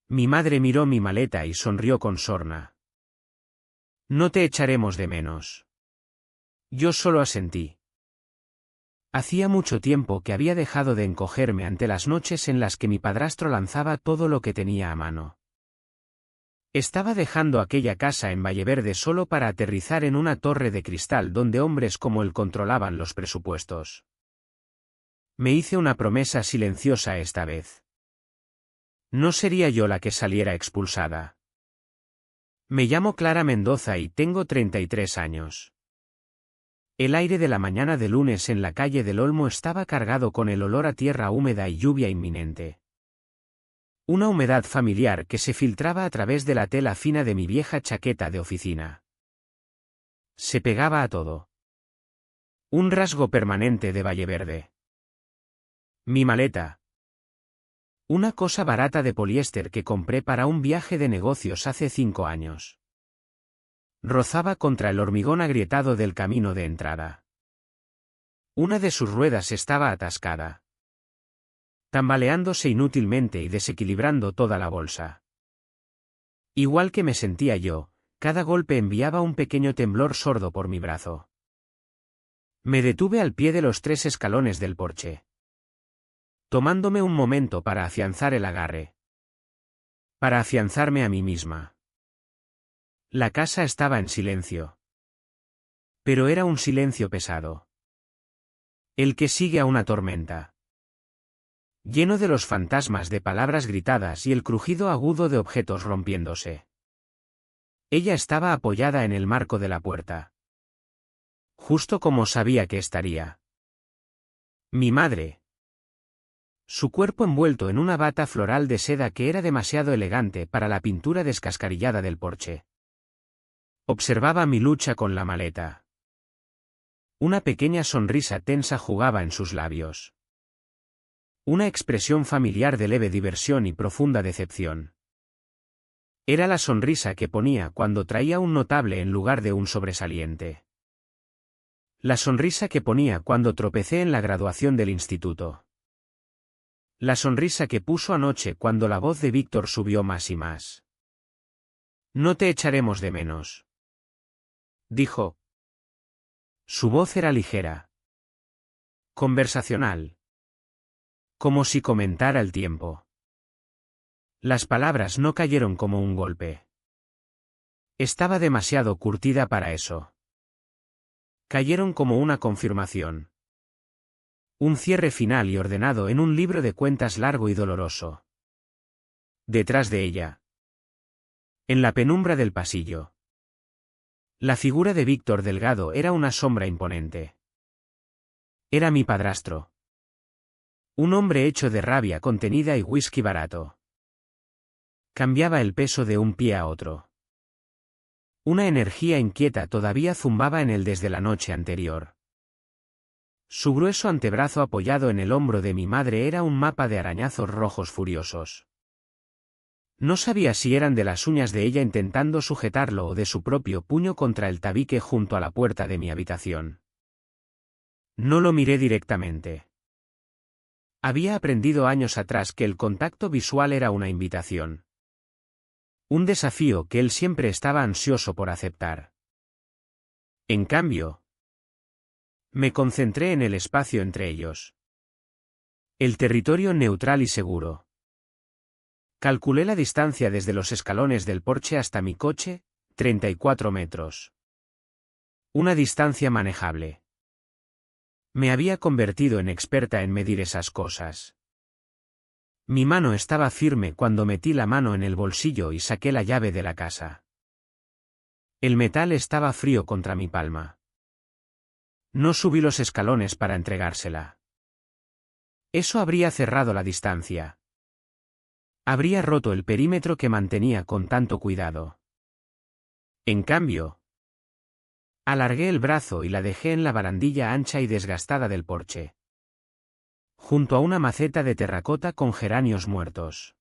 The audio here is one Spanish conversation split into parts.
Mi madre miró mi maleta y sonrió con sorna. No te echaremos de menos. Yo solo asentí. Hacía mucho tiempo que había dejado de encogerme ante las noches en las que mi padrastro lanzaba todo lo que tenía a mano. Estaba dejando aquella casa en Valleverde solo para aterrizar en una torre de cristal donde hombres como él controlaban los presupuestos. Me hice una promesa silenciosa esta vez. No sería yo la que saliera expulsada. Me llamo Clara Mendoza y tengo 33 años. El aire de la mañana de lunes en la calle del Olmo estaba cargado con el olor a tierra húmeda y lluvia inminente. Una humedad familiar que se filtraba a través de la tela fina de mi vieja chaqueta de oficina. Se pegaba a todo. Un rasgo permanente de Valleverde. Mi maleta. Una cosa barata de poliéster que compré para un viaje de negocios hace 5 años. Rozaba contra el hormigón agrietado del camino de entrada. Una de sus ruedas estaba atascada, tambaleándose inútilmente y desequilibrando toda la bolsa. Igual que me sentía yo, cada golpe enviaba un pequeño temblor sordo por mi brazo. Me detuve al pie de los 3 escalones del porche, tomándome un momento para afianzar el agarre. Para afianzarme a mí misma. La casa estaba en silencio. Pero era un silencio pesado. El que sigue a una tormenta. Lleno de los fantasmas de palabras gritadas y el crujido agudo de objetos rompiéndose. Ella estaba apoyada en el marco de la puerta. Justo como sabía que estaría. Mi madre. Su cuerpo envuelto en una bata floral de seda que era demasiado elegante para la pintura descascarillada del porche. Observaba mi lucha con la maleta. Una pequeña sonrisa tensa jugaba en sus labios. Una expresión familiar de leve diversión y profunda decepción. Era la sonrisa que ponía cuando traía un notable en lugar de un sobresaliente. La sonrisa que ponía cuando tropecé en la graduación del instituto. La sonrisa que puso anoche cuando la voz de Víctor subió más y más. No te echaremos de menos, dijo. Su voz era ligera. Conversacional. Como si comentara el tiempo. Las palabras no cayeron como un golpe. Estaba demasiado curtida para eso. Cayeron como una confirmación. Un cierre final y ordenado en un libro de cuentas largo y doloroso. Detrás de ella. En la penumbra del pasillo. La figura de Víctor Delgado era una sombra imponente. Era mi padrastro. Un hombre hecho de rabia contenida y whisky barato. Cambiaba el peso de un pie a otro. Una energía inquieta todavía zumbaba en él desde la noche anterior. Su grueso antebrazo apoyado en el hombro de mi madre era un mapa de arañazos rojos furiosos. No sabía si eran de las uñas de ella intentando sujetarlo o de su propio puño contra el tabique junto a la puerta de mi habitación. No lo miré directamente. Había aprendido años atrás que el contacto visual era una invitación. Un desafío que él siempre estaba ansioso por aceptar. En cambio, me concentré en el espacio entre ellos. El territorio neutral y seguro. Calculé la distancia desde los escalones del porche hasta mi coche, 34 metros. Una distancia manejable. Me había convertido en experta en medir esas cosas. Mi mano estaba firme cuando metí la mano en el bolsillo y saqué la llave de la casa. El metal estaba frío contra mi palma. No subí los escalones para entregársela. Eso habría cerrado la distancia. Habría roto el perímetro que mantenía con tanto cuidado. En cambio, alargué el brazo y la dejé en la barandilla ancha y desgastada del porche, junto a una maceta de terracota con geranios muertos.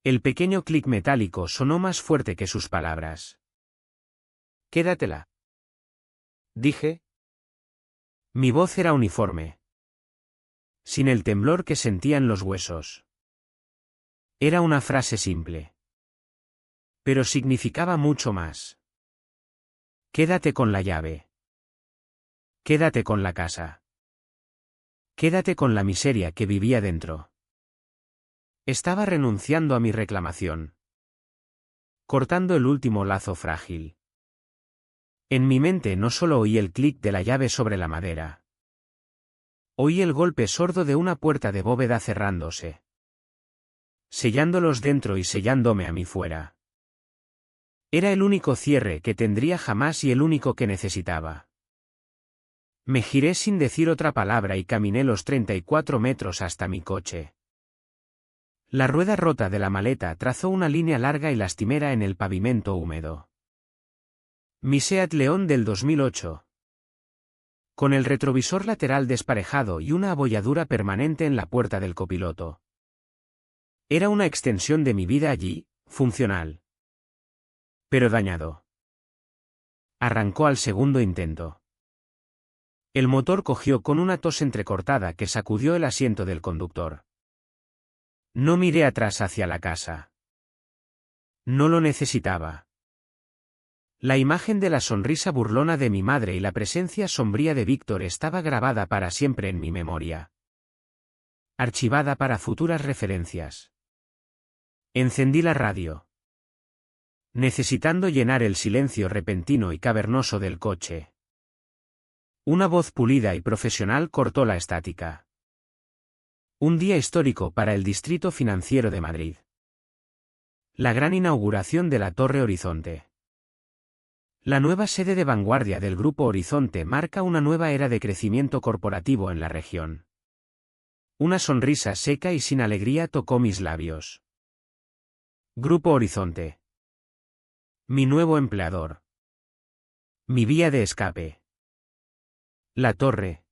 El pequeño clic metálico sonó más fuerte que sus palabras. Quédatela, dije. Mi voz era uniforme, sin el temblor que sentía en los huesos. Era una frase simple. Pero significaba mucho más. Quédate con la llave. Quédate con la casa. Quédate con la miseria que vivía dentro. Estaba renunciando a mi reclamación. Cortando el último lazo frágil. En mi mente no solo oí el clic de la llave sobre la madera. Oí el golpe sordo de una puerta de bóveda cerrándose. Sellándolos dentro y sellándome a mí fuera. Era el único cierre que tendría jamás y el único que necesitaba. Me giré sin decir otra palabra y caminé los 34 metros hasta mi coche. La rueda rota de la maleta trazó una línea larga y lastimera en el pavimento húmedo. Mi Seat León del 2008. Con el retrovisor lateral desparejado y una abolladura permanente en la puerta del copiloto. Era una extensión de mi vida allí, funcional. Pero dañado. Arrancó al segundo intento. El motor cogió con una tos entrecortada que sacudió el asiento del conductor. No miré atrás hacia la casa. No lo necesitaba. La imagen de la sonrisa burlona de mi madre y la presencia sombría de Víctor estaba grabada para siempre en mi memoria. Archivada para futuras referencias. Encendí la radio. Necesitando llenar el silencio repentino y cavernoso del coche. Una voz pulida y profesional cortó la estática. Un día histórico para el Distrito Financiero de Madrid. La gran inauguración de la Torre Horizonte. La nueva sede de vanguardia del Grupo Horizonte marca una nueva era de crecimiento corporativo en la región. Una sonrisa seca y sin alegría tocó mis labios. Grupo Horizonte. Mi nuevo empleador. Mi vía de escape. La torre.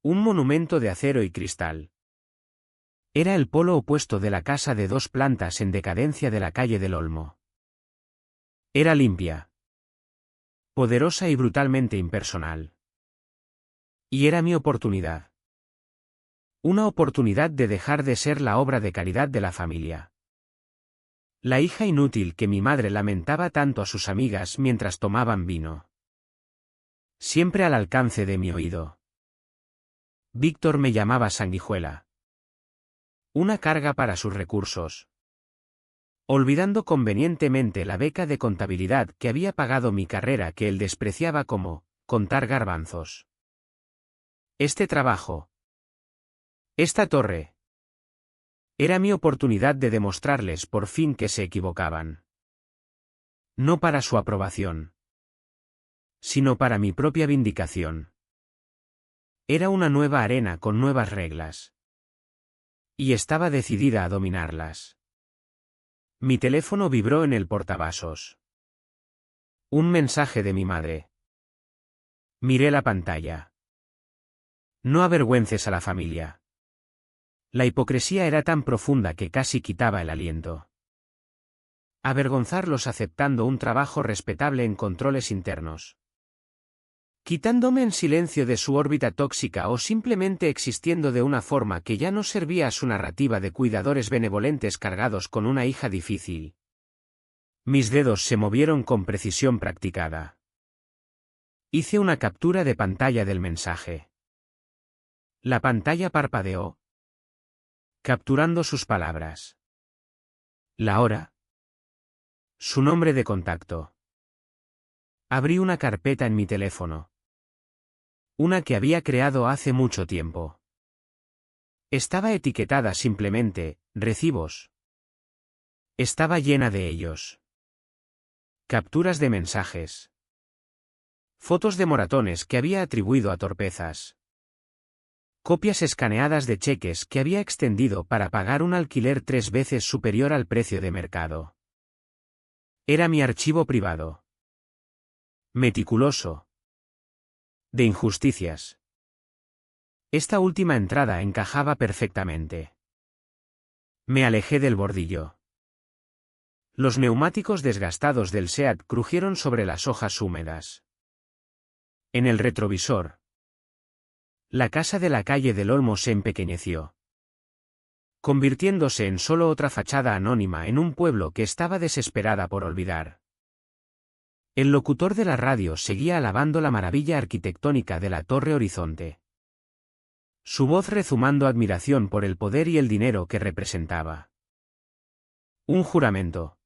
Un monumento de acero y cristal. Era el polo opuesto de la casa de 2 plantas en decadencia de la calle del Olmo. Era limpia. Poderosa y brutalmente impersonal. Y era mi oportunidad. Una oportunidad de dejar de ser la obra de caridad de la familia. La hija inútil que mi madre lamentaba tanto a sus amigas mientras tomaban vino. Siempre al alcance de mi oído. Víctor me llamaba sanguijuela. Una carga para sus recursos. Olvidando convenientemente la beca de contabilidad que había pagado mi carrera que él despreciaba como contar garbanzos. Este trabajo. Esta torre. Era mi oportunidad de demostrarles por fin que se equivocaban. No para su aprobación. Sino para mi propia vindicación. Era una nueva arena con nuevas reglas. Y estaba decidida a dominarlas. Mi teléfono vibró en el portavasos. Un mensaje de mi madre. Miré la pantalla. No avergüences a la familia. La hipocresía era tan profunda que casi quitaba el aliento. Avergonzarlos aceptando un trabajo respetable en controles internos. Quitándome en silencio de su órbita tóxica o simplemente existiendo de una forma que ya no servía a su narrativa de cuidadores benevolentes cargados con una hija difícil. Mis dedos se movieron con precisión practicada. Hice una captura de pantalla del mensaje. La pantalla parpadeó. Capturando sus palabras. La hora. Su nombre de contacto. Abrí una carpeta en mi teléfono. Una que había creado hace mucho tiempo. Estaba etiquetada simplemente, recibos. Estaba llena de ellos. Capturas de mensajes. Fotos de moratones que había atribuido a torpezas. Copias escaneadas de cheques que había extendido para pagar un alquiler 3 veces superior al precio de mercado. Era mi archivo privado. Meticuloso. De injusticias. Esta última entrada encajaba perfectamente. Me alejé del bordillo. Los neumáticos desgastados del Seat crujieron sobre las hojas húmedas. En el retrovisor. La casa de la calle del Olmo se empequeñeció. convirtiéndose en solo otra fachada anónima en un pueblo que estaba desesperada por olvidar. El locutor de la radio seguía alabando la maravilla arquitectónica de la Torre Horizonte. Su voz rezumando admiración por el poder y el dinero que representaba. Un juramento,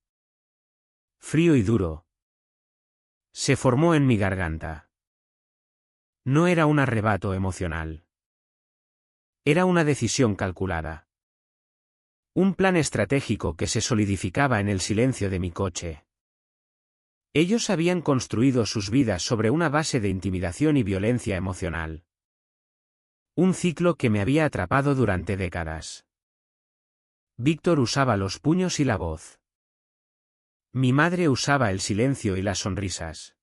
frío y duro, se formó en mi garganta. No era un arrebato emocional. Era una decisión calculada. Un plan estratégico que se solidificaba en el silencio de mi coche. Ellos habían construido sus vidas sobre una base de intimidación y violencia emocional. Un ciclo que me había atrapado durante décadas. Víctor usaba los puños y la voz. Mi madre usaba el silencio y las sonrisas.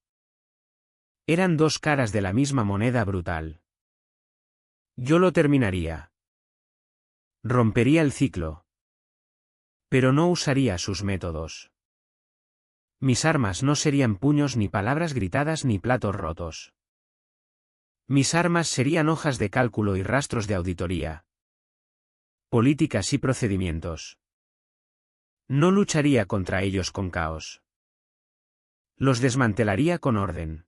Eran dos caras de la misma moneda brutal. Yo lo terminaría. Rompería el ciclo. Pero no usaría sus métodos. Mis armas no serían puños ni palabras gritadas ni platos rotos. Mis armas serían hojas de cálculo y rastros de auditoría. Políticas y procedimientos. No lucharía contra ellos con caos. Los desmantelaría con orden.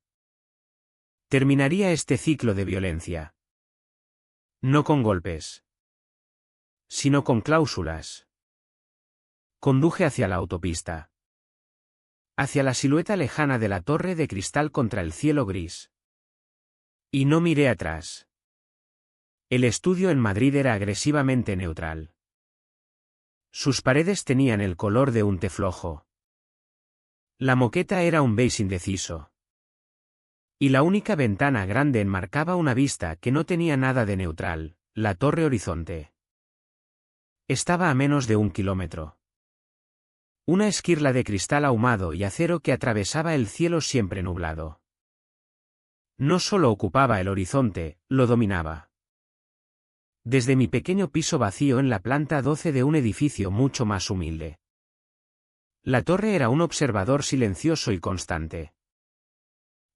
Terminaría este ciclo de violencia. No con golpes, sino con cláusulas. Conduje hacia la autopista. Hacia la silueta lejana de la torre de cristal contra el cielo gris. Y no miré atrás. El estudio en Madrid era agresivamente neutral. Sus paredes tenían el color de un té flojo. La moqueta era un beige indeciso. Y la única ventana grande enmarcaba una vista que no tenía nada de neutral, la Torre Horizonte. Estaba a menos de 1 kilómetro. Una esquirla de cristal ahumado y acero que atravesaba el cielo siempre nublado. No solo ocupaba el horizonte, lo dominaba. Desde mi pequeño piso vacío en la planta 12 de un edificio mucho más humilde. La torre era un observador silencioso y constante.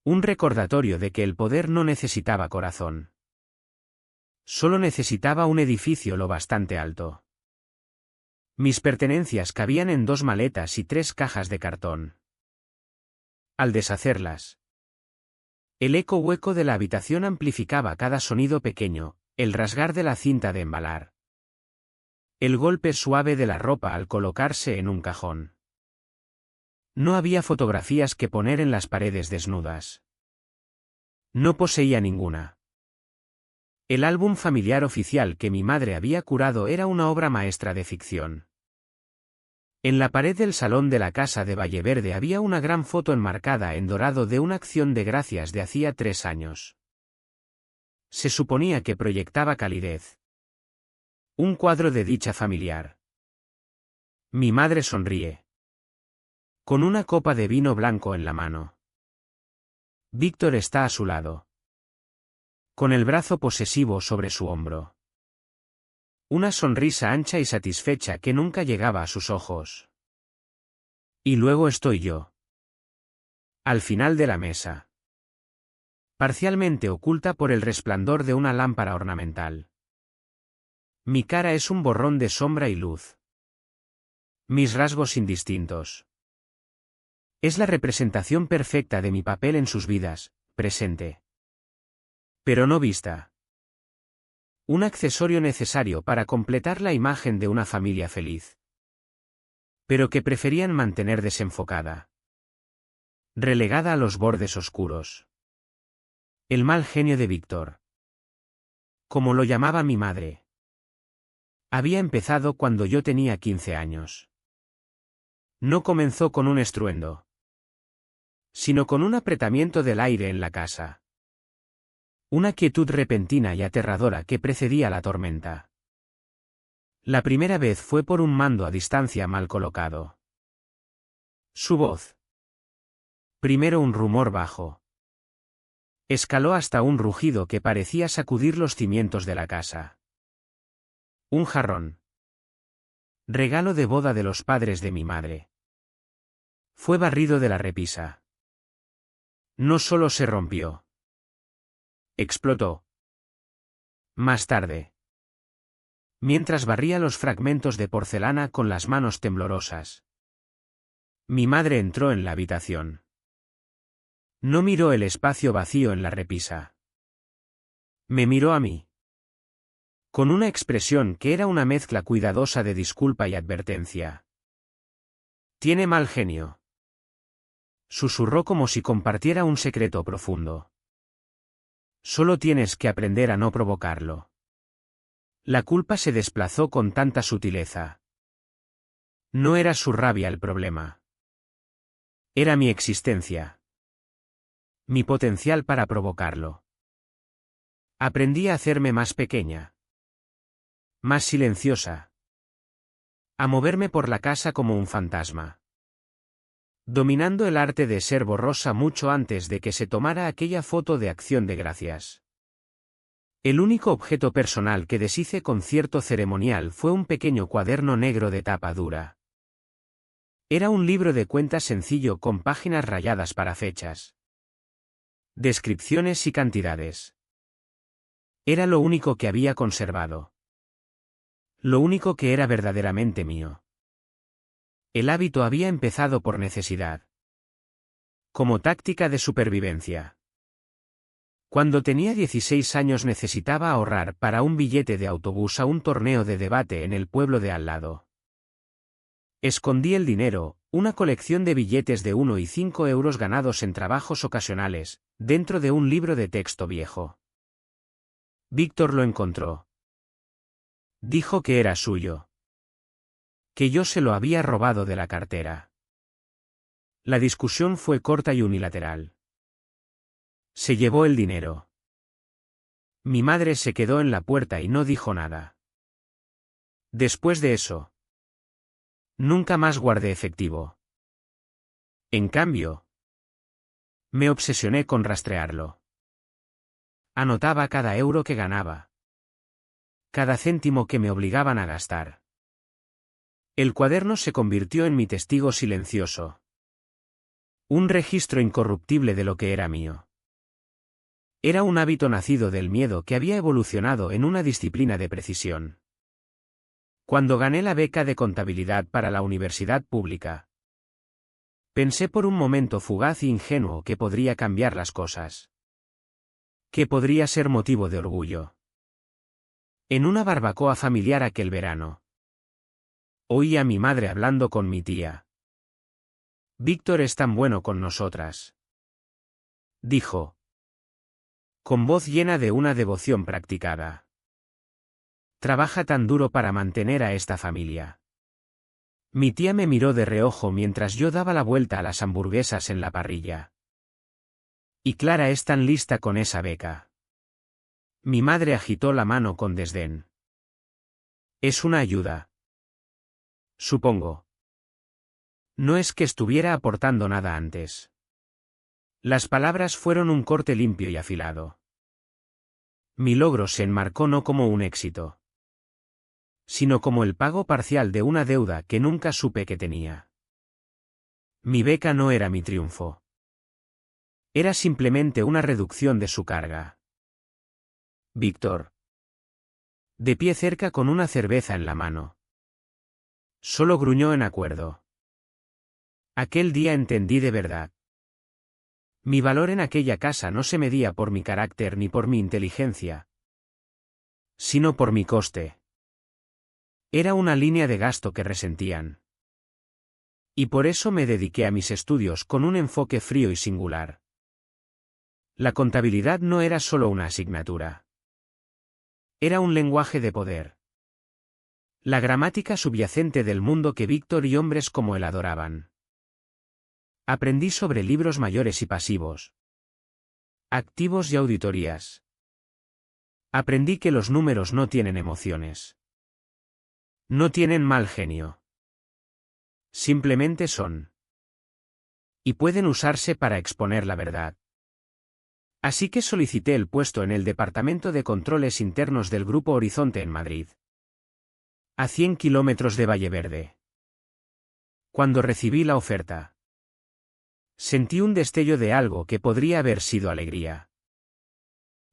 Un recordatorio de que el poder no necesitaba corazón. Solo necesitaba un edificio lo bastante alto. Mis pertenencias cabían en 2 maletas y 3 cajas de cartón. Al deshacerlas, el eco hueco de la habitación amplificaba cada sonido pequeño, el rasgar de la cinta de embalar. El golpe suave de la ropa al colocarse en un cajón. No había fotografías que poner en las paredes desnudas. No poseía ninguna. El álbum familiar oficial que mi madre había curado era una obra maestra de ficción. En la pared del salón de la casa de Valleverde había una gran foto enmarcada en dorado de una acción de gracias de hacía 3 años. Se suponía que proyectaba calidez. Un cuadro de dicha familiar. Mi madre sonríe. Con una copa de vino blanco en la mano. Víctor está a su lado. Con el brazo posesivo sobre su hombro. Una sonrisa ancha y satisfecha que nunca llegaba a sus ojos. Y luego estoy yo. Al final de la mesa. Parcialmente oculta por el resplandor de una lámpara ornamental. Mi cara es un borrón de sombra y luz. Mis rasgos indistintos. Es la representación perfecta de mi papel en sus vidas, presente. Pero no vista. Un accesorio necesario para completar la imagen de una familia feliz. Pero que preferían mantener desenfocada. Relegada a los bordes oscuros. El mal genio de Víctor. Como lo llamaba mi madre. Había empezado cuando yo tenía 15 años. No comenzó con un estruendo. Sino con un apretamiento del aire en la casa. Una quietud repentina y aterradora que precedía la tormenta. La primera vez fue por un mando a distancia mal colocado. Su voz. Primero un rumor bajo. Escaló hasta un rugido que parecía sacudir los cimientos de la casa. Un jarrón. Regalo de boda de los padres de mi madre. Fue barrido de la repisa. No solo se rompió. Explotó. Más tarde. mientras barría los fragmentos de porcelana con las manos temblorosas. Mi madre entró en la habitación. No miró el espacio vacío en la repisa. Me miró a mí. Con una expresión que era una mezcla cuidadosa de disculpa y advertencia. Tiene mal genio. Susurró como si compartiera un secreto profundo. Solo tienes que aprender a no provocarlo. La culpa se desplazó con tanta sutileza. No era su rabia el problema. Era mi existencia. Mi potencial para provocarlo. Aprendí a hacerme más pequeña. Más silenciosa. A moverme por la casa como un fantasma. Dominando el arte de ser borrosa mucho antes de que se tomara aquella foto de acción de gracias. El único objeto personal que deshice con cierto ceremonial fue un pequeño cuaderno negro de tapa dura. Era un libro de cuentas sencillo con páginas rayadas para fechas. Descripciones y cantidades. Era lo único que había conservado. Lo único que era verdaderamente mío. El hábito había empezado por necesidad. Como táctica de supervivencia. Cuando tenía 16 años necesitaba ahorrar para un billete de autobús a un torneo de debate en el pueblo de al lado. Escondí el dinero, una colección de billetes de 1 y 5 euros ganados en trabajos ocasionales, dentro de un libro de texto viejo. Víctor lo encontró. Dijo que era suyo. Que yo se lo había robado de la cartera. La discusión fue corta y unilateral. Se llevó el dinero. Mi madre se quedó en la puerta y no dijo nada. Después de eso, nunca más guardé efectivo. En cambio, me obsesioné con rastrearlo. Anotaba cada euro que ganaba. Cada céntimo que me obligaban a gastar. El cuaderno se convirtió en mi testigo silencioso. Un registro incorruptible de lo que era mío. Era un hábito nacido del miedo que había evolucionado en una disciplina de precisión. Cuando gané la beca de contabilidad para la universidad pública, pensé por un momento fugaz e ingenuo que podría cambiar las cosas. Que podría ser motivo de orgullo. En una barbacoa familiar aquel verano, oí a mi madre hablando con mi tía. Víctor es tan bueno con nosotras. Dijo. Con voz llena de una devoción practicada. Trabaja tan duro para mantener a esta familia. Mi tía me miró de reojo mientras yo daba la vuelta a las hamburguesas en la parrilla. Y Clara es tan lista con esa beca. Mi madre agitó la mano con desdén. Es una ayuda. Supongo. No es que estuviera aportando nada antes. Las palabras fueron un corte limpio y afilado. Mi logro se enmarcó no como un éxito, sino como el pago parcial de una deuda que nunca supe que tenía. Mi beca no era mi triunfo. Era simplemente una reducción de su carga. Víctor. De pie cerca con una cerveza en la mano. Solo gruñó en acuerdo. Aquel día entendí de verdad. Mi valor en aquella casa no se medía por mi carácter ni por mi inteligencia, sino por mi coste. Era una línea de gasto que resentían. Y por eso me dediqué a mis estudios con un enfoque frío y singular. La contabilidad no era solo una asignatura. Era un lenguaje de poder. La gramática subyacente del mundo que Víctor y hombres como él adoraban. Aprendí sobre libros mayores y pasivos. Activos y auditorías. Aprendí que los números no tienen emociones. No tienen mal genio. Simplemente son. Y pueden usarse para exponer la verdad. Así que solicité el puesto en el Departamento de Controles Internos del Grupo Horizonte en Madrid. A 100 kilómetros de Valleverde. Cuando recibí la oferta, sentí un destello de algo que podría haber sido alegría.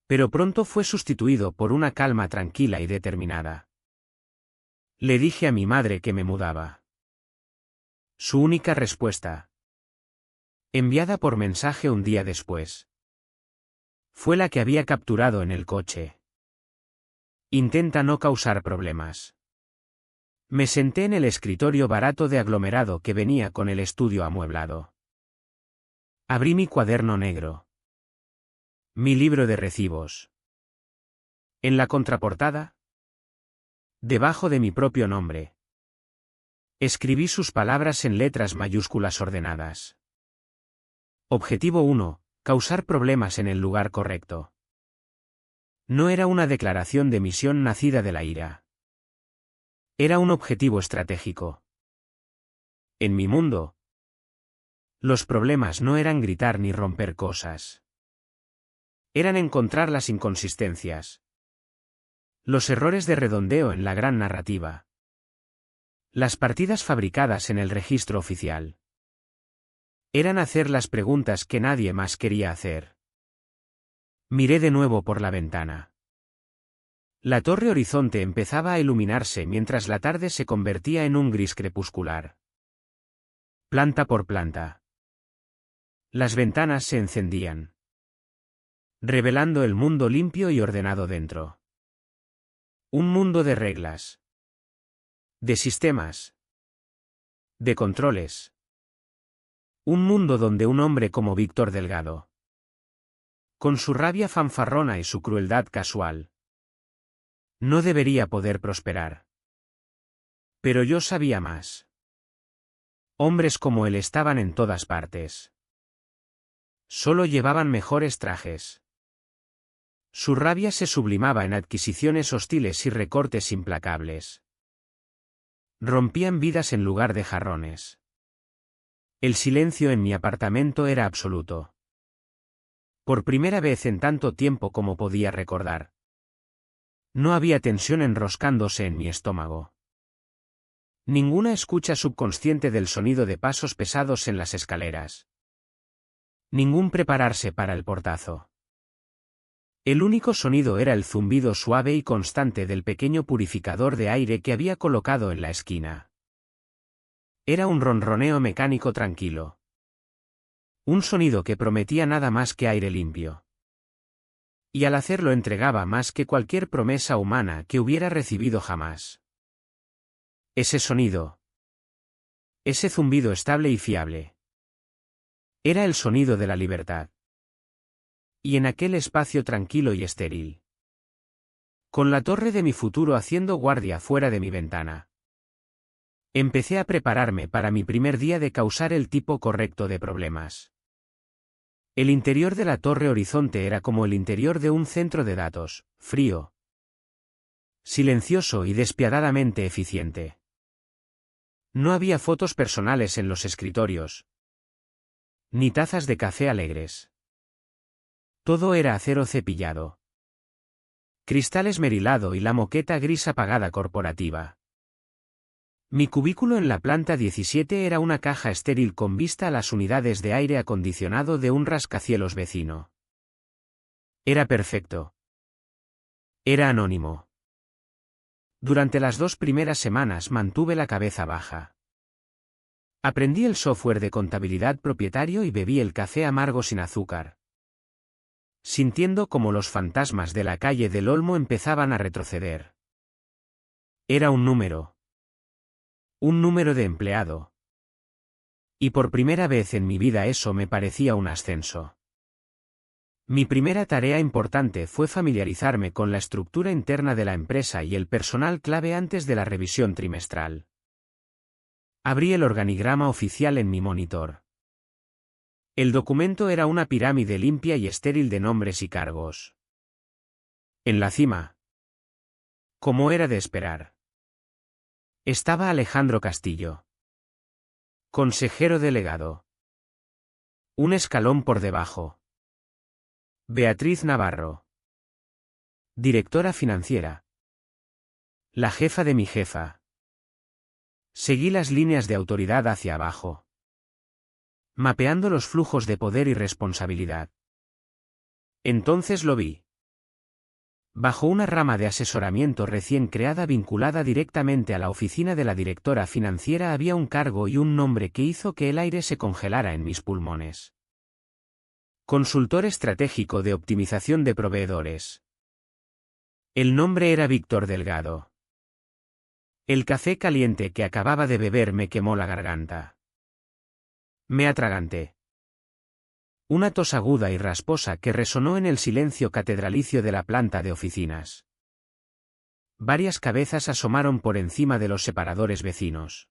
Pero pronto fue sustituido por una calma tranquila y determinada. Le dije a mi madre que me mudaba. Su única respuesta, enviada por mensaje un día después, fue la que había capturado en el coche. Intenta no causar problemas. Me senté en el escritorio barato de aglomerado que venía con el estudio amueblado. Abrí mi cuaderno negro. Mi libro de recibos. En la contraportada, debajo de mi propio nombre, escribí sus palabras en letras mayúsculas ordenadas. Objetivo 1. Causar problemas en el lugar correcto. No era una declaración de misión nacida de la ira. Era un objetivo estratégico. En mi mundo, los problemas no eran gritar ni romper cosas. Eran encontrar las inconsistencias. Los errores de redondeo en la gran narrativa. Las partidas fabricadas en el registro oficial. Eran hacer las preguntas que nadie más quería hacer. Miré de nuevo por la ventana. La torre Horizonte empezaba a iluminarse mientras la tarde se convertía en un gris crepuscular. Planta por planta. Las ventanas se encendían, revelando el mundo limpio y ordenado dentro. Un mundo de reglas. De sistemas. De controles. Un mundo donde un hombre como Víctor Delgado, con su rabia fanfarrona y su crueldad casual, no debería poder prosperar. Pero yo sabía más. Hombres como él estaban en todas partes. Solo llevaban mejores trajes. Su rabia se sublimaba en adquisiciones hostiles y recortes implacables. Rompían vidas en lugar de jarrones. El silencio en mi apartamento era absoluto. Por primera vez en tanto tiempo como podía recordar. No había tensión enroscándose en mi estómago. Ninguna escucha subconsciente del sonido de pasos pesados en las escaleras. Ningún prepararse para el portazo. El único sonido era el zumbido suave y constante del pequeño purificador de aire que había colocado en la esquina. Era un ronroneo mecánico tranquilo. Un sonido que prometía nada más que aire limpio. Y al hacerlo entregaba más que cualquier promesa humana que hubiera recibido jamás. Ese sonido. Ese zumbido estable y fiable. Era el sonido de la libertad. Y en aquel espacio tranquilo y estéril, con la torre de mi futuro haciendo guardia fuera de mi ventana, empecé a prepararme para mi primer día de causar el tipo correcto de problemas. El interior de la torre Horizonte era como el interior de un centro de datos, frío, silencioso y despiadadamente eficiente. No había fotos personales en los escritorios, ni tazas de café alegres. Todo era acero cepillado, cristal esmerilado y la moqueta gris apagada corporativa. Mi cubículo en la planta 17 era una caja estéril con vista a las unidades de aire acondicionado de un rascacielos vecino. Era perfecto. Era anónimo. Durante las 2 primeras semanas mantuve la cabeza baja. Aprendí el software de contabilidad propietario y bebí el café amargo sin azúcar, sintiendo como los fantasmas de la calle del Olmo empezaban a retroceder. Era un número. Un número de empleado. Y por primera vez en mi vida eso me parecía un ascenso. Mi primera tarea importante fue familiarizarme con la estructura interna de la empresa y el personal clave antes de la revisión trimestral. Abrí el organigrama oficial en mi monitor. El documento era una pirámide limpia y estéril de nombres y cargos. En la cima, como era de esperar, estaba Alejandro Castillo, consejero delegado. Un escalón por debajo, Beatriz Navarro, directora financiera. La jefa de mi jefa. Seguí las líneas de autoridad hacia abajo, mapeando los flujos de poder y responsabilidad. Entonces lo vi. Bajo una rama de asesoramiento recién creada vinculada directamente a la oficina de la directora financiera había un cargo y un nombre que hizo que el aire se congelara en mis pulmones. Consultor estratégico de optimización de proveedores. El nombre era Víctor Delgado. El café caliente que acababa de beber me quemó la garganta. Me atraganté. Una tos aguda y rasposa que resonó en el silencio catedralicio de la planta de oficinas. Varias cabezas asomaron por encima de los separadores vecinos.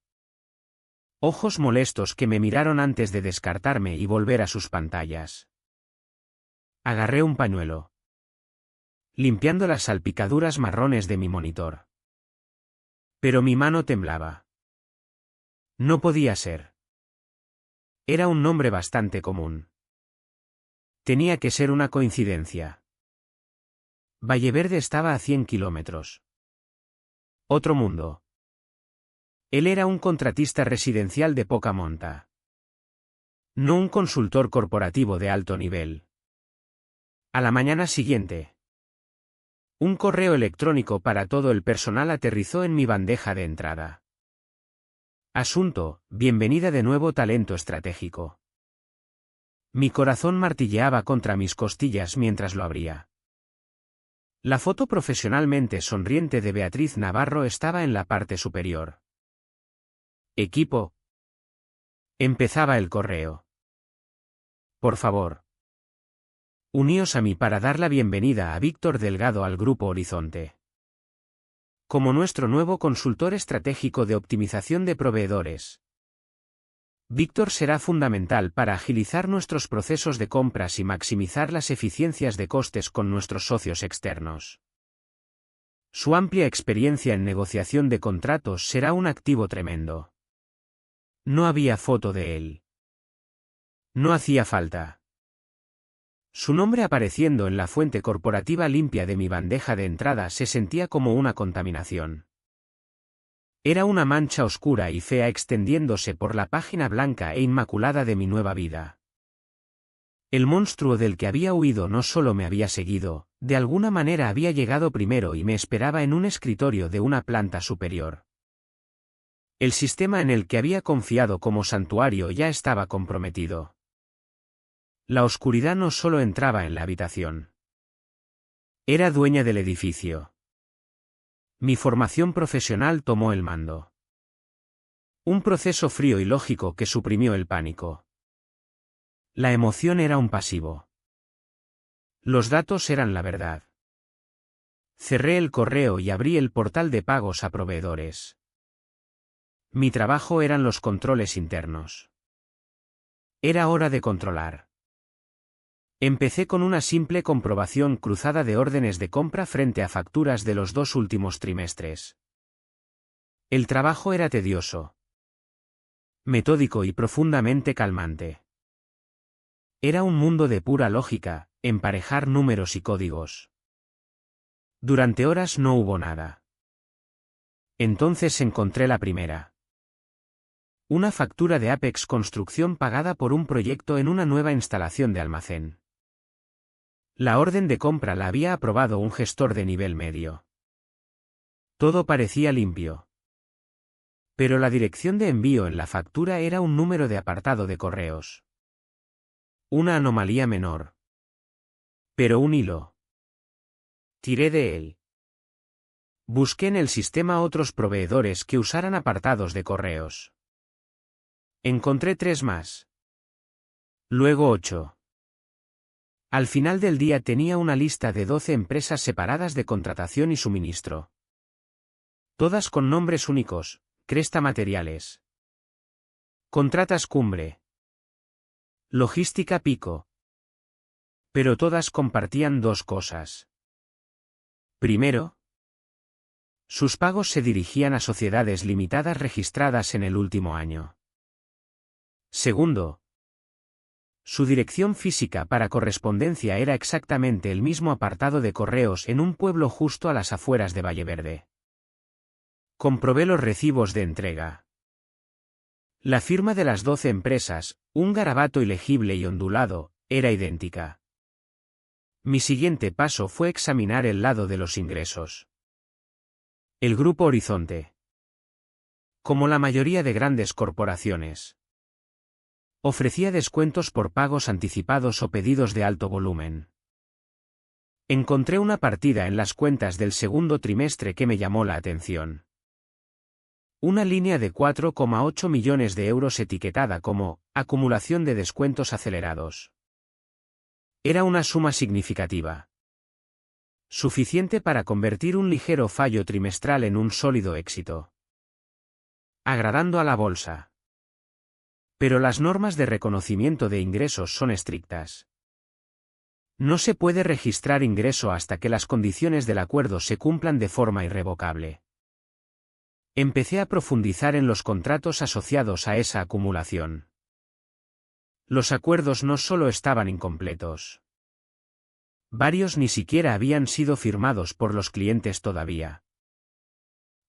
Ojos molestos que me miraron antes de descartarme y volver a sus pantallas. Agarré un pañuelo, limpiando las salpicaduras marrones de mi monitor. Pero mi mano temblaba. No podía ser. Era un nombre bastante común. Tenía que ser una coincidencia. Valleverde estaba a 100 kilómetros. Otro mundo. Él era un contratista residencial de poca monta. No un consultor corporativo de alto nivel. A la mañana siguiente, un correo electrónico para todo el personal aterrizó en mi bandeja de entrada. Asunto: bienvenida de nuevo talento estratégico. Mi corazón martilleaba contra mis costillas mientras lo abría. La foto profesionalmente sonriente de Beatriz Navarro estaba en la parte superior. Equipo. Empezaba el correo. Por favor, uníos a mí para dar la bienvenida a Víctor Delgado al Grupo Horizonte. Como nuestro nuevo consultor estratégico de optimización de proveedores. Víctor será fundamental para agilizar nuestros procesos de compras y maximizar las eficiencias de costes con nuestros socios externos. Su amplia experiencia en negociación de contratos será un activo tremendo. No había foto de él. No hacía falta. Su nombre apareciendo en la fuente corporativa limpia de mi bandeja de entrada se sentía como una contaminación. Era una mancha oscura y fea extendiéndose por la página blanca e inmaculada de mi nueva vida. El monstruo del que había huido no solo me había seguido, de alguna manera había llegado primero y me esperaba en un escritorio de una planta superior. El sistema en el que había confiado como santuario ya estaba comprometido. La oscuridad no solo entraba en la habitación. Era dueña del edificio. Mi formación profesional tomó el mando. Un proceso frío y lógico que suprimió el pánico. La emoción era un pasivo. Los datos eran la verdad. Cerré el correo y abrí el portal de pagos a proveedores. Mi trabajo eran los controles internos. Era hora de controlar. Empecé con una simple comprobación cruzada de órdenes de compra frente a facturas de los 2 últimos trimestres. El trabajo era tedioso, metódico y profundamente calmante. Era un mundo de pura lógica, emparejar números y códigos. Durante horas no hubo nada. Entonces encontré la primera. Una factura de Apex Construcción pagada por un proyecto en una nueva instalación de almacén. La orden de compra la había aprobado un gestor de nivel medio. Todo parecía limpio. Pero la dirección de envío en la factura era un número de apartado de correos. Una anomalía menor. Pero un hilo. Tiré de él. Busqué en el sistema otros proveedores que usaran apartados de correos. Encontré 3 más. Luego 8. Al final del día tenía una lista de 12 empresas separadas de contratación y suministro. Todas con nombres únicos: Cresta Materiales, Contratas Cumbre, Logística Pico. Pero todas compartían 2 cosas. Primero, sus pagos se dirigían a sociedades limitadas registradas en el último año. Segundo, su dirección física para correspondencia era exactamente el mismo apartado de correos en un pueblo justo a las afueras de Valleverde. Comprobé los recibos de entrega. La firma de las 12 empresas, un garabato ilegible y ondulado, era idéntica. Mi siguiente paso fue examinar el lado de los ingresos. El Grupo Horizonte, como la mayoría de grandes corporaciones, ofrecía descuentos por pagos anticipados o pedidos de alto volumen. Encontré una partida en las cuentas del segundo trimestre que me llamó la atención. Una línea de 4,8 millones de euros etiquetada como acumulación de descuentos acelerados. Era una suma significativa. Suficiente para convertir un ligero fallo trimestral en un sólido éxito. Agradando a la bolsa. Pero las normas de reconocimiento de ingresos son estrictas. No se puede registrar ingreso hasta que las condiciones del acuerdo se cumplan de forma irrevocable. Empecé a profundizar en los contratos asociados a esa acumulación. Los acuerdos no solo estaban incompletos. Varios ni siquiera habían sido firmados por los clientes todavía.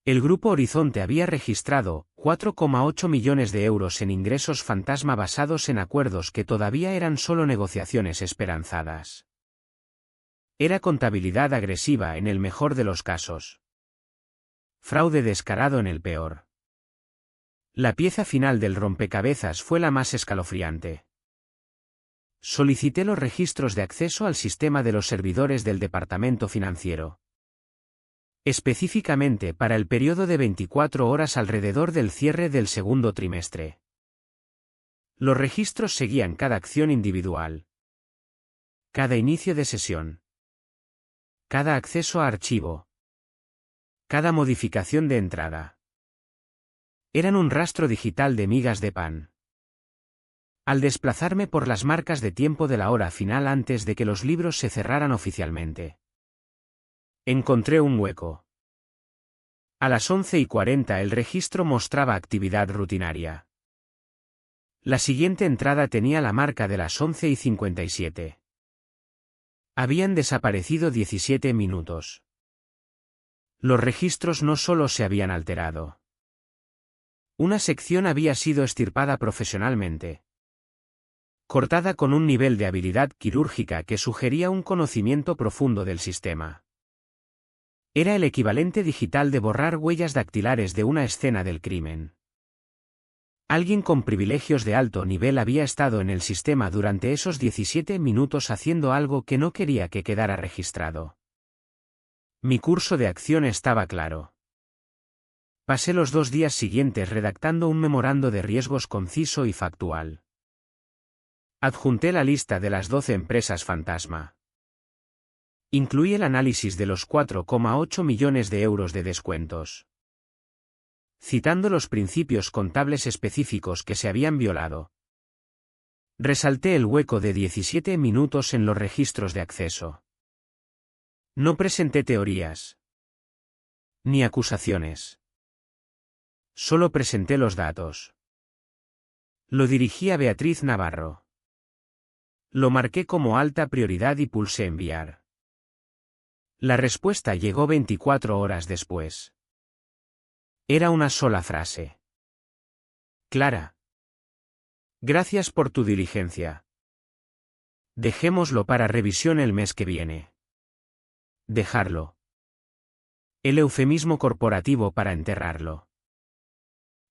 El Grupo Horizonte había registrado 4,8 millones de euros en ingresos fantasma basados en acuerdos que todavía eran solo negociaciones esperanzadas. Era contabilidad agresiva en el mejor de los casos. Fraude descarado en el peor. La pieza final del rompecabezas fue la más escalofriante. Solicité los registros de acceso al sistema de los servidores del departamento financiero. Específicamente para el periodo de 24 horas alrededor del cierre del segundo trimestre. Los registros seguían cada acción individual. Cada inicio de sesión. Cada acceso a archivo. Cada modificación de entrada. Eran un rastro digital de migas de pan. Al desplazarme por las marcas de tiempo de la hora final antes de que los libros se cerraran oficialmente, encontré un hueco. A las 11:40 el registro mostraba actividad rutinaria. La siguiente entrada tenía la marca de las 11:57. Habían desaparecido 17 minutos. Los registros no solo se habían alterado. Una sección había sido extirpada profesionalmente. Cortada con un nivel de habilidad quirúrgica que sugería un conocimiento profundo del sistema. Era el equivalente digital de borrar huellas dactilares de una escena del crimen. Alguien con privilegios de alto nivel había estado en el sistema durante esos 17 minutos haciendo algo que no quería que quedara registrado. Mi curso de acción estaba claro. Pasé los 2 días siguientes redactando un memorando de riesgos conciso y factual. Adjunté la lista de las 12 empresas fantasma. Incluí el análisis de los 4,8 millones de euros de descuentos. Citando los principios contables específicos que se habían violado. Resalté el hueco de 17 minutos en los registros de acceso. No presenté teorías. Ni acusaciones. Solo presenté los datos. Lo dirigí a Beatriz Navarro. Lo marqué como alta prioridad y pulsé enviar. La respuesta llegó 24 horas después. Era una sola frase. Clara. Gracias por tu diligencia. Dejémoslo para revisión el mes que viene. Dejarlo. El eufemismo corporativo para enterrarlo.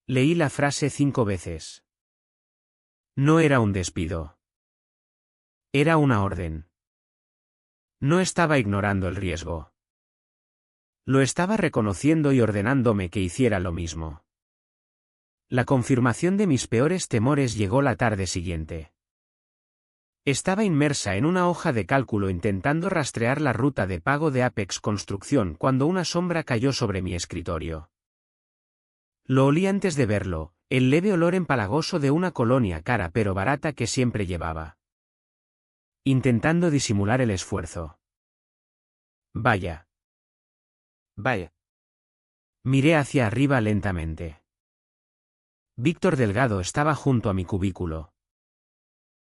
Leí la frase 5 veces. No era un despido. Era una orden. No estaba ignorando el riesgo. Lo estaba reconociendo y ordenándome que hiciera lo mismo. La confirmación de mis peores temores llegó la tarde siguiente. Estaba inmersa en una hoja de cálculo intentando rastrear la ruta de pago de Apex Construcción cuando una sombra cayó sobre mi escritorio. Lo olí antes de verlo, el leve olor empalagoso de una colonia cara pero barata que siempre llevaba. Intentando disimular el esfuerzo. Vaya. Vaya. Miré hacia arriba lentamente. Víctor Delgado estaba junto a mi cubículo.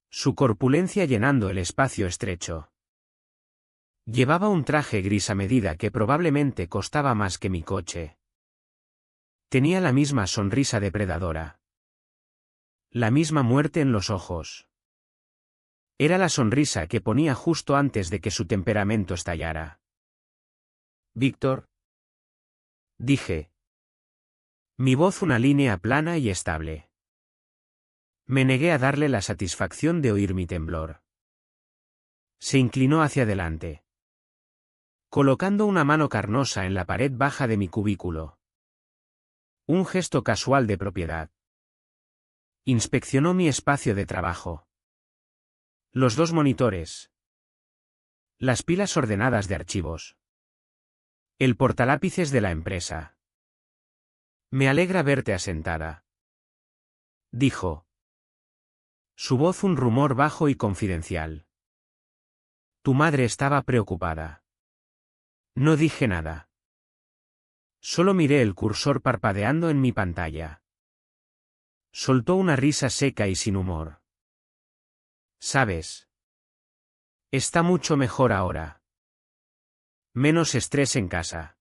Su corpulencia llenando el espacio estrecho. Llevaba un traje gris a medida que probablemente costaba más que mi coche. Tenía la misma sonrisa depredadora. La misma muerte en los ojos. Era la sonrisa que ponía justo antes de que su temperamento estallara. Víctor, dije. Mi voz una línea plana y estable. Me negué a darle la satisfacción de oír mi temblor. Se inclinó hacia adelante, colocando una mano carnosa en la pared baja de mi cubículo. Un gesto casual de propiedad. Inspeccionó mi espacio de trabajo. Los 2 monitores. Las pilas ordenadas de archivos. El portalápices de la empresa. Me alegra verte asentada, dijo. Su voz un rumor bajo y confidencial. Tu madre estaba preocupada. No dije nada. Solo miré el cursor parpadeando en mi pantalla. Soltó una risa seca y sin humor. ¿Sabes? Está mucho mejor ahora. Menos estrés en casa.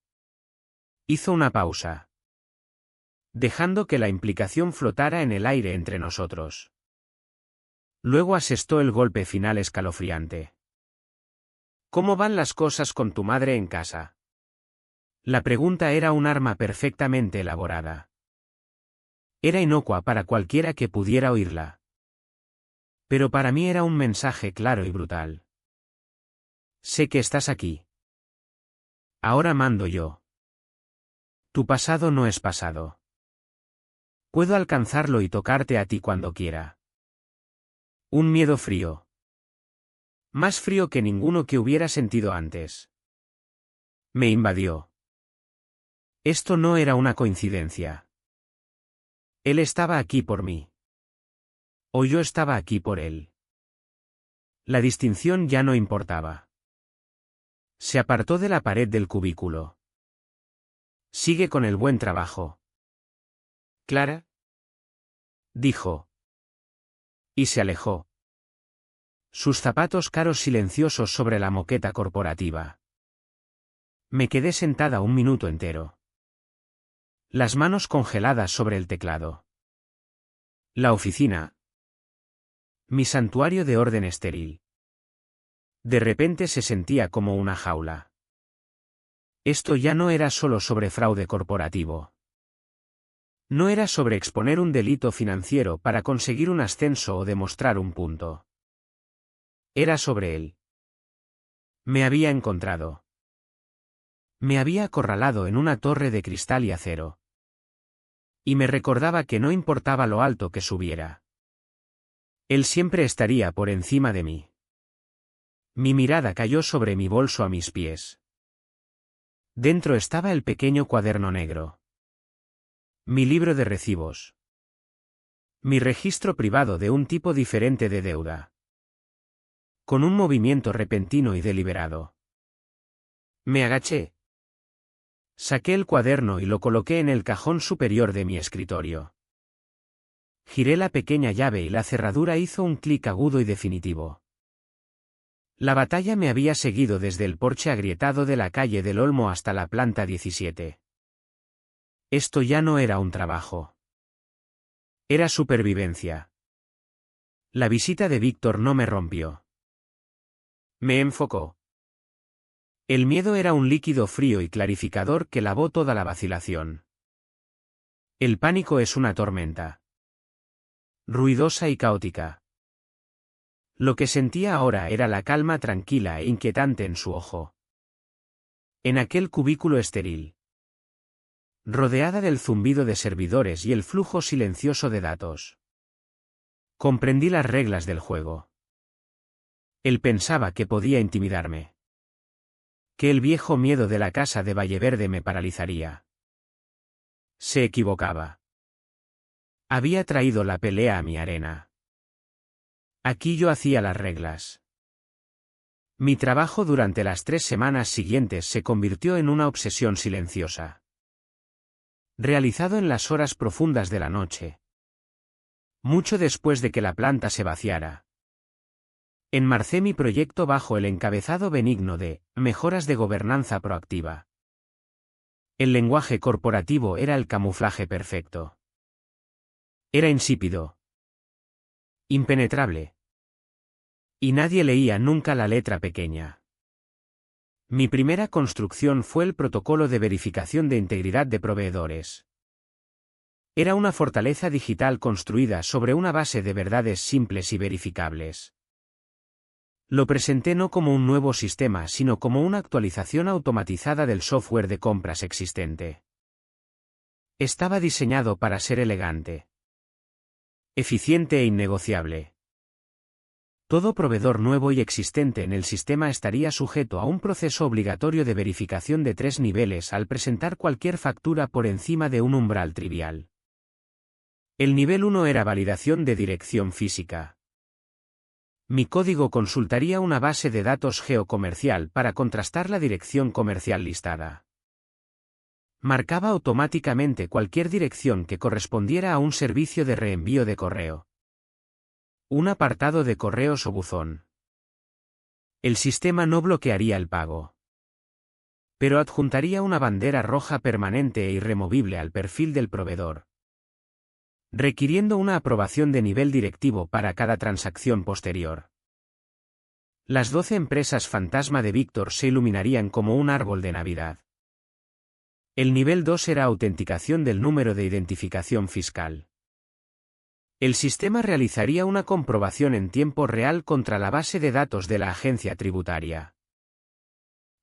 Hizo una pausa, dejando que la implicación flotara en el aire entre nosotros. Luego asestó el golpe final escalofriante. ¿Cómo van las cosas con tu madre en casa? La pregunta era un arma perfectamente elaborada. Era inocua para cualquiera que pudiera oírla. Pero para mí era un mensaje claro y brutal. Sé que estás aquí. Ahora mando yo. Tu pasado no es pasado. Puedo alcanzarlo y tocarte a ti cuando quiera. Un miedo frío. Más frío que ninguno que hubiera sentido antes. Me invadió. Esto no era una coincidencia. Él estaba aquí por mí. O yo estaba aquí por él. La distinción ya no importaba. Se apartó de la pared del cubículo. Sigue con el buen trabajo. ¿Clara? Dijo. Y se alejó. Sus zapatos caros silenciosos sobre la moqueta corporativa. Me quedé sentada un minuto entero. Las manos congeladas sobre el teclado. La oficina. Mi santuario de orden estéril. De repente se sentía como una jaula. Esto ya no era solo sobre fraude corporativo. No era sobre exponer un delito financiero para conseguir un ascenso o demostrar un punto. Era sobre él. Me había encontrado. Me había acorralado en una torre de cristal y acero. Y me recordaba que no importaba lo alto que subiera. Él siempre estaría por encima de mí. Mi mirada cayó sobre mi bolso a mis pies. Dentro estaba el pequeño cuaderno negro. Mi libro de recibos. Mi registro privado de un tipo diferente de deuda. Con un movimiento repentino y deliberado. Me agaché. Saqué el cuaderno y lo coloqué en el cajón superior de mi escritorio. Giré la pequeña llave y la cerradura hizo un clic agudo y definitivo. La batalla me había seguido desde el porche agrietado de la calle del Olmo hasta la planta 17. Esto ya no era un trabajo. Era supervivencia. La visita de Víctor no me rompió. Me enfocó. El miedo era un líquido frío y clarificador que lavó toda la vacilación. El pánico es una tormenta. Ruidosa y caótica. Lo que sentía ahora era la calma tranquila e inquietante en su ojo. En aquel cubículo estéril. Rodeada del zumbido de servidores y el flujo silencioso de datos. Comprendí las reglas del juego. Él pensaba que podía intimidarme. Que el viejo miedo de la casa de Valleverde me paralizaría. Se equivocaba. Había traído la pelea a mi arena. Aquí yo hacía las reglas. Mi trabajo durante las 3 semanas siguientes se convirtió en una obsesión silenciosa. Realizado en las horas profundas de la noche. Mucho después de que la planta se vaciara. Enmarcé mi proyecto bajo el encabezado benigno de mejoras de gobernanza proactiva. El lenguaje corporativo era el camuflaje perfecto. Era insípido. Impenetrable. Y nadie leía nunca la letra pequeña. Mi primera construcción fue el protocolo de verificación de integridad de proveedores. Era una fortaleza digital construida sobre una base de verdades simples y verificables. Lo presenté no como un nuevo sistema, sino como una actualización automatizada del software de compras existente. Estaba diseñado para ser elegante, eficiente e innegociable. Todo proveedor nuevo y existente en el sistema estaría sujeto a un proceso obligatorio de verificación de 3 niveles al presentar cualquier factura por encima de un umbral trivial. El nivel 1 era validación de dirección física. Mi código consultaría una base de datos geocomercial para contrastar la dirección comercial listada. Marcaba automáticamente cualquier dirección que correspondiera a un servicio de reenvío de correo, un apartado de correos o buzón. El sistema no bloquearía el pago, pero adjuntaría una bandera roja permanente e irremovible al perfil del proveedor, requiriendo una aprobación de nivel directivo para cada transacción posterior. Las 12 empresas fantasma de Víctor se iluminarían como un árbol de Navidad. El nivel 2 era autenticación del número de identificación fiscal. El sistema realizaría una comprobación en tiempo real contra la base de datos de la agencia tributaria.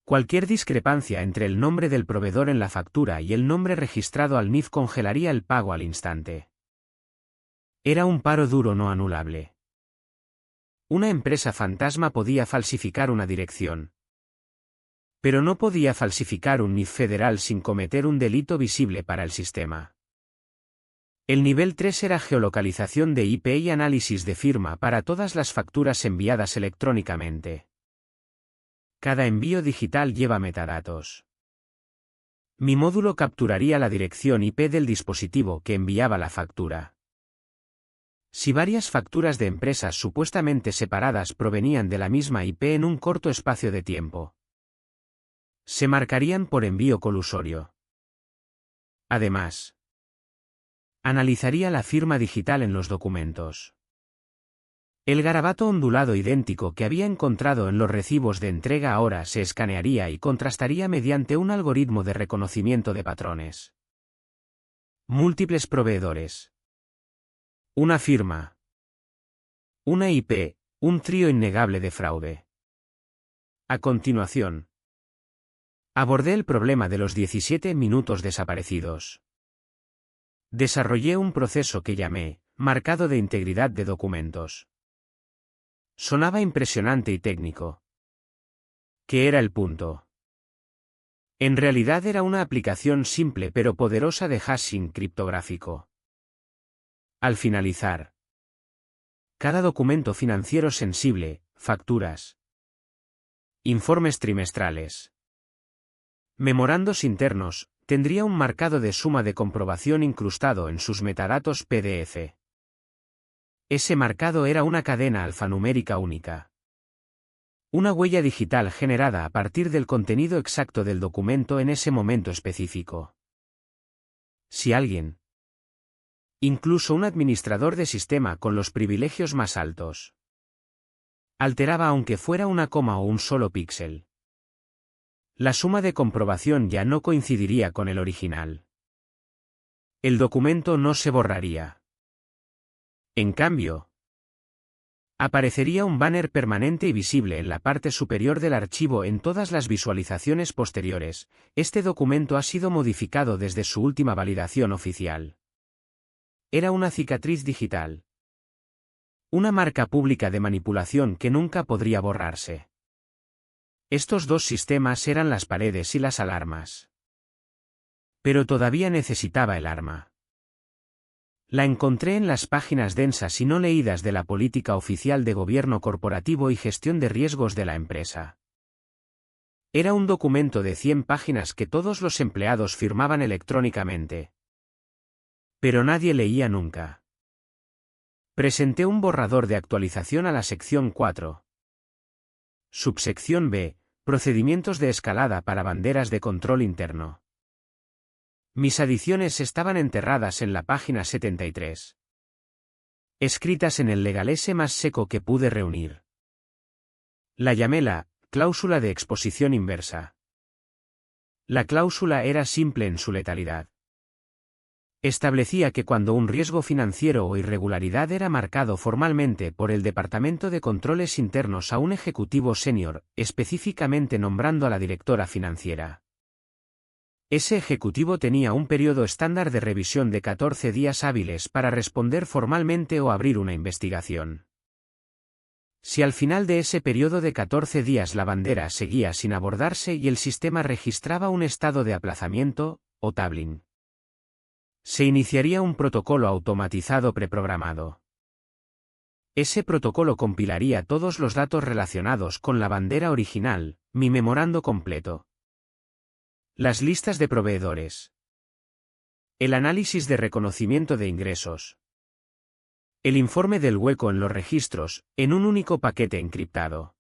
Cualquier discrepancia entre el nombre del proveedor en la factura y el nombre registrado al NIF congelaría el pago al instante. Era un paro duro no anulable. Una empresa fantasma podía falsificar una dirección, pero no podía falsificar un NIF federal sin cometer un delito visible para el sistema. El nivel 3 era geolocalización de IP y análisis de firma para todas las facturas enviadas electrónicamente. Cada envío digital lleva metadatos. Mi módulo capturaría la dirección IP del dispositivo que enviaba la factura. Si varias facturas de empresas supuestamente separadas provenían de la misma IP en un corto espacio de tiempo, se marcarían por envío colusorio. Además, analizaría la firma digital en los documentos. El garabato ondulado idéntico que había encontrado en los recibos de entrega ahora se escanearía y contrastaría mediante un algoritmo de reconocimiento de patrones. Múltiples proveedores. Una firma. Una IP, un trío innegable de fraude. A continuación, abordé el problema de los 17 minutos desaparecidos. Desarrollé un proceso que llamé marcado de integridad de documentos. Sonaba impresionante y técnico. ¿Qué era el punto? En realidad era una aplicación simple pero poderosa de hashing criptográfico. Al finalizar, cada documento financiero sensible, facturas, informes trimestrales, memorandos internos, tendría un marcado de suma de comprobación incrustado en sus metadatos PDF. Ese marcado era una cadena alfanumérica única. Una huella digital generada a partir del contenido exacto del documento en ese momento específico. Si alguien, incluso un administrador de sistema con los privilegios más altos, alteraba aunque fuera una coma o un solo píxel, la suma de comprobación ya no coincidiría con el original. El documento no se borraría. En cambio, aparecería un banner permanente y visible en la parte superior del archivo en todas las visualizaciones posteriores. Este documento ha sido modificado desde su última validación oficial. Era una cicatriz digital. Una marca pública de manipulación que nunca podría borrarse. Estos dos sistemas eran las paredes y las alarmas. Pero todavía necesitaba el arma. La encontré en las páginas densas y no leídas de la política oficial de gobierno corporativo y gestión de riesgos de la empresa. Era un documento de 100 páginas que todos los empleados firmaban electrónicamente. Pero nadie leía nunca. Presenté un borrador de actualización a la sección 4. Subsección B, procedimientos de escalada para banderas de control interno. Mis adiciones estaban enterradas en la página 73. Escritas en el legalese más seco que pude reunir. La llamé la cláusula de exposición inversa. La cláusula era simple en su letalidad. Establecía que cuando un riesgo financiero o irregularidad era marcado formalmente por el Departamento de Controles Internos a un ejecutivo senior, específicamente nombrando a la directora financiera, ese ejecutivo tenía un periodo estándar de revisión de 14 días hábiles para responder formalmente o abrir una investigación. Si al final de ese periodo de 14 días la bandera seguía sin abordarse y el sistema registraba un estado de aplazamiento, o tabling, se iniciaría un protocolo automatizado preprogramado. Ese protocolo compilaría todos los datos relacionados con la bandera original, mi memorando completo, las listas de proveedores, el análisis de reconocimiento de ingresos, el informe del hueco en los registros, en un único paquete encriptado.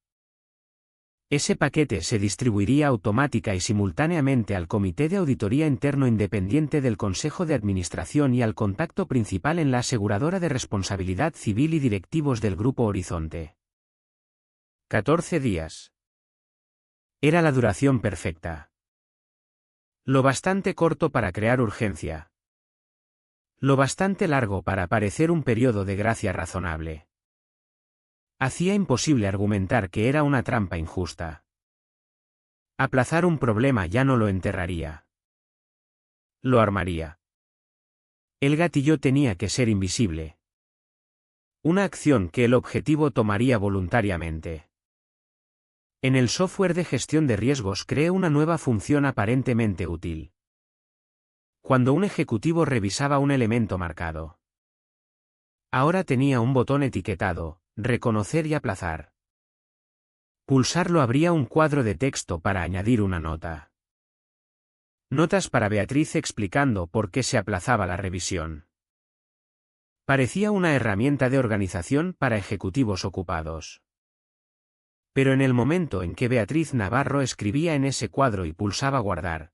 Ese paquete se distribuiría automática y simultáneamente al Comité de Auditoría Interno Independiente del Consejo de Administración y al contacto principal en la aseguradora de responsabilidad civil y directivos del Grupo Horizonte. 14 días. Era la duración perfecta. Lo bastante corto para crear urgencia. Lo bastante largo para parecer un periodo de gracia razonable. Hacía imposible argumentar que era una trampa injusta. Aplazar un problema ya no lo enterraría. Lo armaría. El gatillo tenía que ser invisible. Una acción que el objetivo tomaría voluntariamente. En el software de gestión de riesgos creé una nueva función aparentemente útil. Cuando un ejecutivo revisaba un elemento marcado, ahora tenía un botón etiquetado, reconocer y aplazar. Pulsarlo abría un cuadro de texto para añadir una nota. Notas para Beatriz explicando por qué se aplazaba la revisión. Parecía una herramienta de organización para ejecutivos ocupados. Pero en el momento en que Beatriz Navarro escribía en ese cuadro y pulsaba guardar,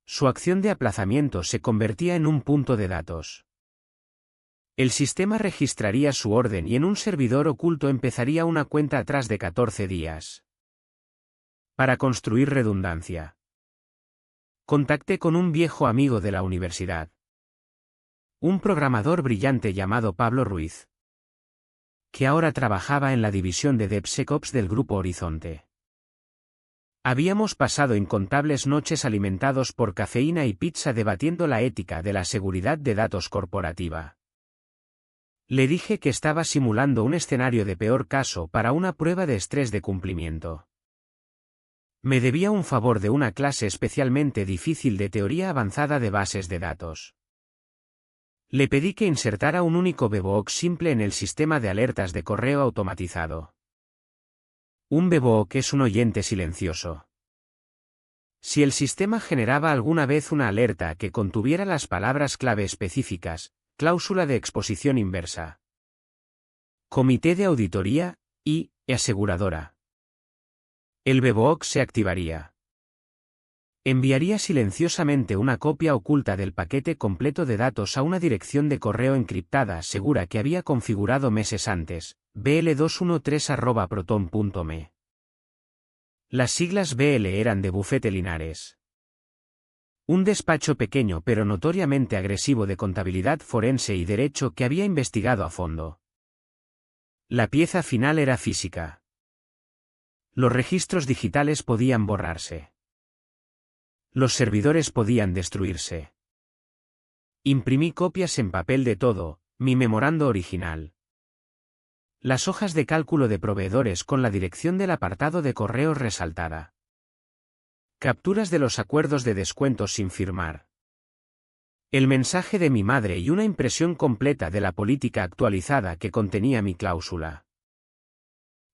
su acción de aplazamiento se convertía en un punto de datos. El sistema registraría su orden y en un servidor oculto empezaría una cuenta atrás de 14 días. Para construir redundancia, contacté con un viejo amigo de la universidad, un programador brillante llamado Pablo Ruiz, que ahora trabajaba en la división de DevSecOps del Grupo Horizonte. Habíamos pasado incontables noches alimentados por cafeína y pizza debatiendo la ética de la seguridad de datos corporativa. Le dije que estaba simulando un escenario de peor caso para una prueba de estrés de cumplimiento. Me debía un favor de una clase especialmente difícil de teoría avanzada de bases de datos. Le pedí que insertara un único webhook simple en el sistema de alertas de correo automatizado. Un webhook es un oyente silencioso. Si el sistema generaba alguna vez una alerta que contuviera las palabras clave específicas, cláusula de exposición inversa, comité de auditoría y aseguradora, el webhook se activaría. Enviaría silenciosamente una copia oculta del paquete completo de datos a una dirección de correo encriptada segura que había configurado meses antes, bl213@proton.me. Las siglas BL eran de Bufete Linares. Un despacho pequeño pero notoriamente agresivo de contabilidad forense y derecho que había investigado a fondo. La pieza final era física. Los registros digitales podían borrarse. Los servidores podían destruirse. Imprimí copias en papel de todo, mi memorando original. Las hojas de cálculo de proveedores con la dirección del apartado de correos resaltada. Capturas de los acuerdos de descuentos sin firmar. El mensaje de mi madre y una impresión completa de la política actualizada que contenía mi cláusula.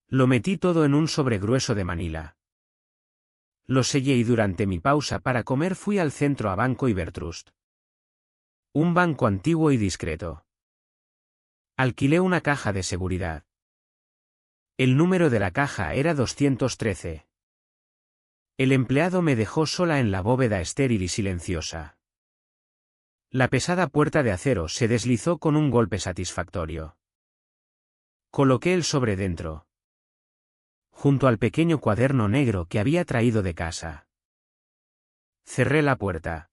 Lo metí todo en un sobre grueso de Manila. Lo sellé y durante mi pausa para comer fui al centro a Banco Ibertrust. Un banco antiguo y discreto. Alquilé una caja de seguridad. El número de la caja era 213. El empleado me dejó sola en la bóveda estéril y silenciosa. La pesada puerta de acero se deslizó con un golpe satisfactorio. Coloqué el sobre dentro. junto al pequeño cuaderno negro que había traído de casa. Cerré la puerta.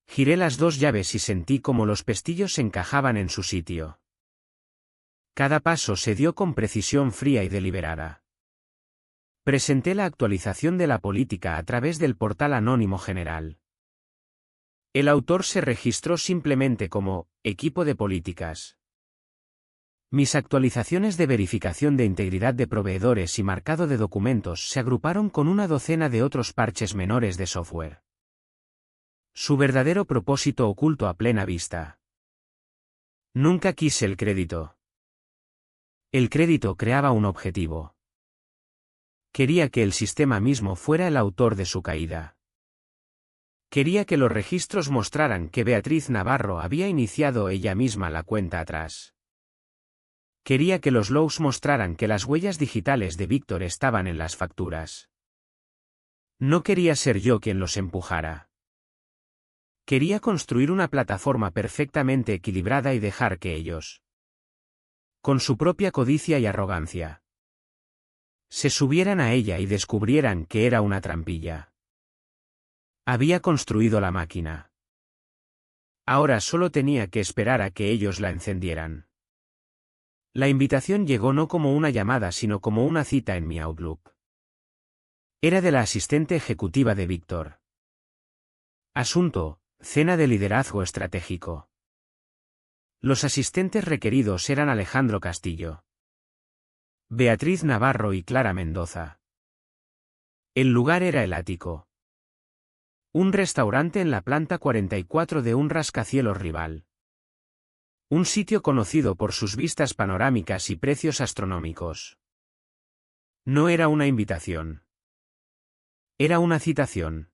Giré las dos llaves y sentí cómo los pestillos se encajaban en su sitio. Cada paso se dio con precisión fría y deliberada. Presenté la actualización de la política a través del portal anónimo general. El autor se registró simplemente como equipo de políticas. Mis actualizaciones de verificación de integridad de proveedores y marcado de documentos se agruparon con una docena de otros parches menores de software. Su verdadero propósito oculto a plena vista. Nunca quise el crédito. El crédito creaba un objetivo. Quería que el sistema mismo fuera el autor de su caída. Quería que los registros mostraran que Beatriz Navarro había iniciado ella misma la cuenta atrás. Quería que los logs mostraran que las huellas digitales de Víctor estaban en las facturas. No quería ser yo quien los empujara. Quería construir una plataforma perfectamente equilibrada y dejar que ellos, con su propia codicia y arrogancia, se subieran a ella y descubrieran que era una trampilla. Había construido la máquina. Ahora solo tenía que esperar a que ellos la encendieran. La invitación llegó no como una llamada sino como una cita en mi Outlook. Era de la asistente ejecutiva de Víctor. Asunto: cena de liderazgo estratégico. Los asistentes requeridos eran Alejandro Castillo, Beatriz Navarro y Clara Mendoza. El lugar era el ático. Un restaurante en la planta 44 de un rascacielos rival. Un sitio conocido por sus vistas panorámicas y precios astronómicos. No era una invitación. Era una citación.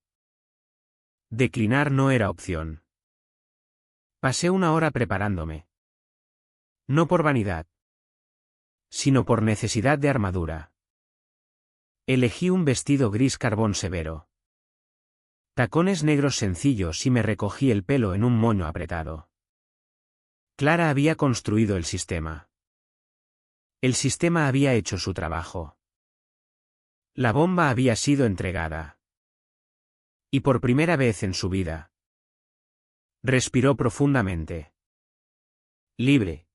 Declinar no era opción. Pasé una hora preparándome. No por vanidad, sino por necesidad de armadura. Elegí un vestido gris carbón severo. Tacones negros sencillos y me recogí el pelo en un moño apretado. Clara había construido el sistema. El sistema había hecho su trabajo. La bomba había sido entregada. Y por primera vez en su vida, respiró profundamente. Libre.